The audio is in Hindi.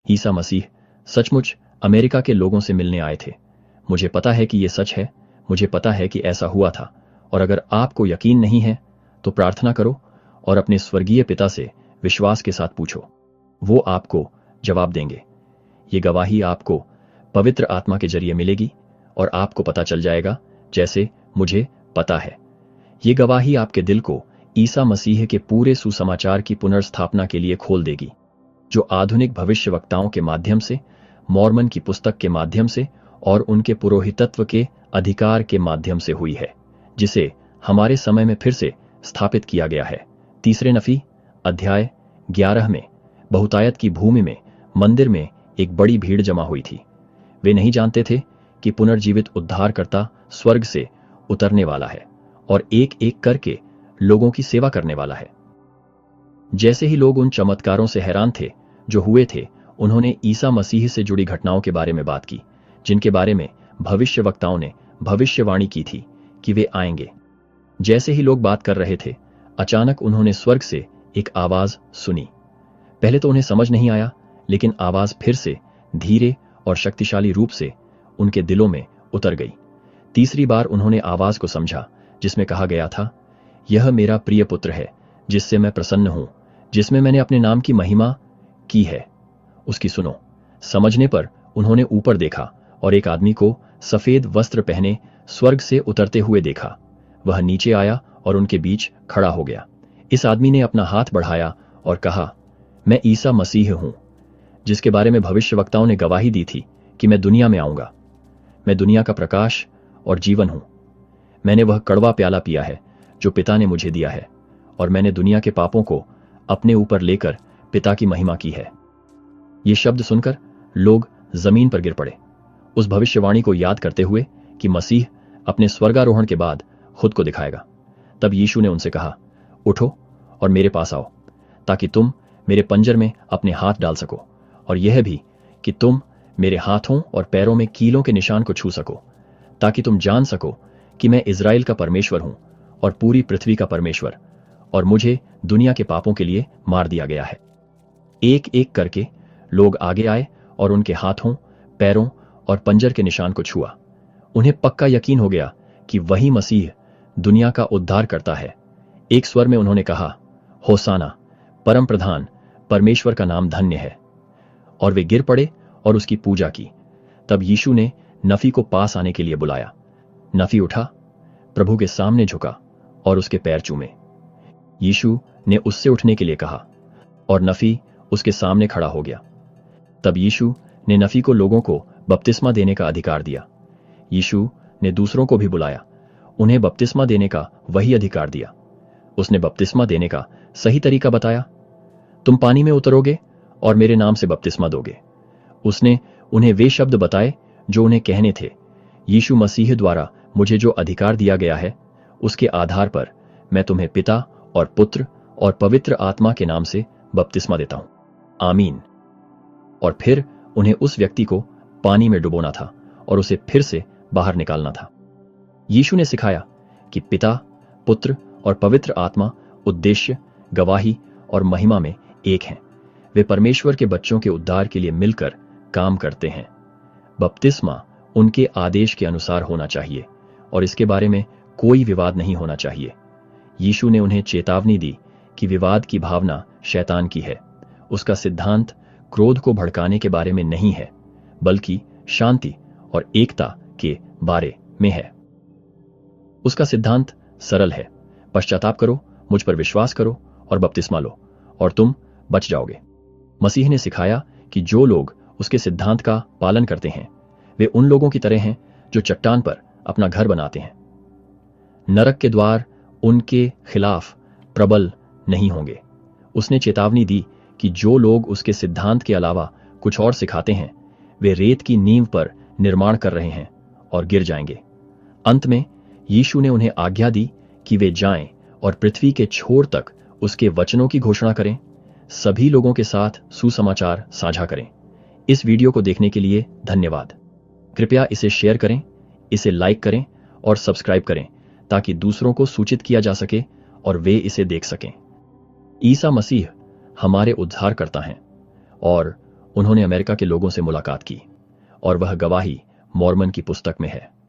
ईसा मसीह सचमुच अमेरिका के लोगों से मिलने आए थे। मुझे पता है कि ये सच है, मुझे पता है कि ऐसा हुआ था। और अगर आपको यकीन नहीं है तो प्रार्थना करो और अपने स्वर्गीय पिता से विश्वास के साथ पूछो, वो आपको जवाब देंगे। ये गवाही आपको पवित्र आत्मा के जरिए मिलेगी और आपको पता चल जाएगा जैसे मुझे पता है। ये गवाही आपके दिल को ईसा मसीह के पूरे सुसमाचार की पुनर्स्थापना के लिए खोल देगी, जो आधुनिक भविष्यवक्ताओं के माध्यम से, मॉर्मन की पुस्तक के माध्यम से और उनके पुरोहितत्व के अधिकार के माध्यम से हुई है, जिसे हमारे समय में फिर से स्थापित किया गया है। तीसरे नफी अध्याय 11 में बहुतायत की भूमि में मंदिर में एक बड़ी भीड़ जमा हुई थी। वे नहीं जानते थे कि पुनर्जीवित उद्धारकर्ता स्वर्ग से उतरने वाला है और एक एक करके लोगों की सेवा करने वाला है। जैसे ही लोग उन चमत्कारों से हैरान थे जो हुए थे, उन्होंने ईसा मसीह से जुड़ी घटनाओं के बारे में बात की, जिनके बारे में भविष्यवक्ताओं ने भविष्यवाणी की थी कि वे आएंगे। जैसे ही लोग बात कर रहे थे, अचानक उन्होंने स्वर्ग से एक आवाज सुनी। पहले तो उन्हें समझ नहीं आया, लेकिन आवाज फिर से धीरे और शक्तिशाली रूप से उनके दिलों में उतर गई। तीसरी बार उन्होंने आवाज को समझा, जिसमें कहा गया था, यह मेरा प्रिय पुत्र है जिससे मैं प्रसन्न हूं, जिसमें मैंने अपने नाम की महिमा की है, उसकी सुनो। समझने पर उन्होंने ऊपर देखा और एक आदमी को सफेद वस्त्र पहने स्वर्ग से उतरते हुए देखा। वह नीचे आया और उनके बीच खड़ा हो गया। इस आदमी ने अपना हाथ बढ़ाया और कहा, मैं ईसा मसीह हूं, जिसके बारे में भविष्यवक्ताओं ने गवाही दी थी कि मैं दुनिया में आऊंगा। मैं दुनिया का प्रकाश और जीवन हूं। मैंने वह कड़वा प्याला पिया है जो पिता ने मुझे दिया है, और मैंने दुनिया के पापों को अपने ऊपर लेकर पिता की महिमा की है। ये शब्द सुनकर लोग जमीन पर गिर पड़े, उस भविष्यवाणी को याद करते हुए कि मसीह अपने स्वर्गारोहण के बाद खुद को दिखाएगा। तब यीशु ने उनसे कहा, उठो और मेरे पास आओ, ताकि तुम मेरे पंजर में अपने हाथ डाल सको, और यह भी कि तुम मेरे हाथों और पैरों में कीलों के निशान को छू सको, ताकि तुम जान सको कि मैं इज़राइल का परमेश्वर हूं और पूरी पृथ्वी का परमेश्वर, और मुझे दुनिया के पापों के लिए मार दिया गया है। एक एक करके लोग आगे आए और उनके हाथों, पैरों और पंजर के निशान को छुआ। उन्हें पक्का यकीन हो गया कि वही मसीह दुनिया का उद्धार करता है। एक स्वर में उन्होंने कहा, होसाना, परम प्रधान परमेश्वर का नाम धन्य है। और वे गिर पड़े और उसकी पूजा की। तब यीशु ने नफी को पास आने के लिए बुलाया। नफी उठा, प्रभु के सामने झुका और उसके पैर चूमे। यीशु ने उससे उठने के लिए कहा और नफी उसके सामने खड़ा हो गया। तब यीशु ने नफी को लोगों को बपतिस्मा देने का अधिकार दिया। यीशु ने दूसरों को भी बुलाया, उन्हें बपतिस्मा देने का वही अधिकार दिया। उसने बपतिस्मा देने का सही तरीका बताया, तुम पानी में उतरोगे और मेरे नाम से बपतिस्मा दोगे। उसने उन्हें वे शब्द बताए जो उन्हें कहने थे। यीशु मसीह द्वारा मुझे जो अधिकार दिया गया है, उसके आधार पर मैं तुम्हें पिता और पुत्र और पवित्र आत्मा के नाम से बपतिस्मा देता हूं, आमीन। और फिर उन्हें उस व्यक्ति को पानी में डुबोना था और उसे फिर से बाहर निकालना था। यीशु ने सिखाया कि पिता, पुत्र और पवित्र आत्मा उद्देश्य, गवाही और महिमा में एक हैं। वे परमेश्वर के बच्चों के उद्धार के लिए मिलकर काम करते हैं। बपतिस्मा उनके आदेश के अनुसार होना चाहिए और इसके बारे में कोई विवाद नहीं होना चाहिए। यीशु ने उन्हें चेतावनी दी कि विवाद की भावना शैतान की है। उसका सिद्धांत क्रोध को भड़काने के बारे में नहीं है, बल्कि शांति और एकता के बारे में है। उसका सिद्धांत सरल है, पश्चाताप करो, मुझ पर विश्वास करो और बपतिस्मा लो और तुम बच जाओगे। मसीह ने सिखाया कि जो लोग उसके सिद्धांत का पालन करते हैं, वे उन लोगों की तरह हैं जो चट्टान पर अपना घर बनाते हैं। नरक के द्वार उनके खिलाफ प्रबल नहीं होंगे। उसने चेतावनी दी कि जो लोग उसके सिद्धांत के अलावा कुछ और सिखाते हैं, वे रेत की नींव पर निर्माण कर रहे हैं और गिर जाएंगे। अंत में यीशु ने उन्हें आज्ञा दी कि वे जाएं और पृथ्वी के छोर तक उसके वचनों की घोषणा करें, सभी लोगों के साथ सुसमाचार साझा करें। इस वीडियो को देखने के लिए धन्यवाद। कृपया इसे शेयर करें, इसे लाइक करें और सब्सक्राइब करें ताकि दूसरों को सूचित किया जा सके और वे इसे देख सकें। ईसा मसीह हमारे उद्धारकर्ता हैं और उन्होंने अमेरिका के लोगों से मुलाकात की और वह गवाही मॉर्मन की पुस्तक में है।